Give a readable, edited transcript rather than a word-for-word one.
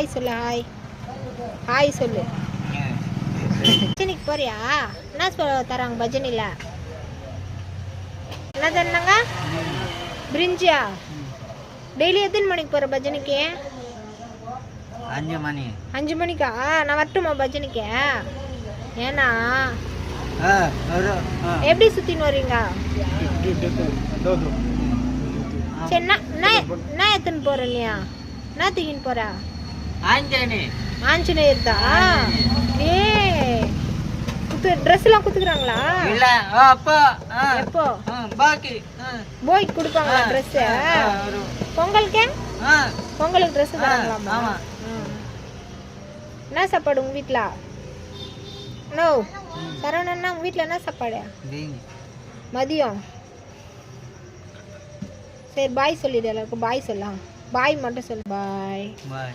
Hi சொல்லு. Hi hi சொல்லு. பஜனைக்கு போறியா? என்ன தராங்க பஜனையில்? என்ன தந்தாங்க? பிரிஞ்சியா? டெய்லி எத்தனை மணிக்கு போகிற பஜனைக்கு? 5 மணி. 5 மணிக்கா? நான் வரட்டுமா பஜனைக்கு? ஏன்னா எப்படி சுற்றின்னு வரீங்க? சரி நான் எத்தனை போகிற இல்லையா? நான் தூக்கின்னு போகிற ஆஞ்சநேயர் தான். ஏ ட்ரெஸ்லாம் குத்துக்குறாங்களா? இல்ல அப்போ எப்போ பாக்கி போய்க்கு கொடுப்பாங்களா ட்ரெஸ்? பொங்கலுக்கு பொங்கலுக்கு ட்ரெஸ் தராங்களாமா? என்ன சாப்பாடு உங்க வீட்டில்? நோ சரவணன்னா உங்க வீட்டில் என்ன சாப்பாடு மதியம்? சரி பாய் சொல்லிடு எல்லாருக்கும். பாய் சொல்லலாம். பாய் மட்டும் சொல்லு. பாய் பாய்.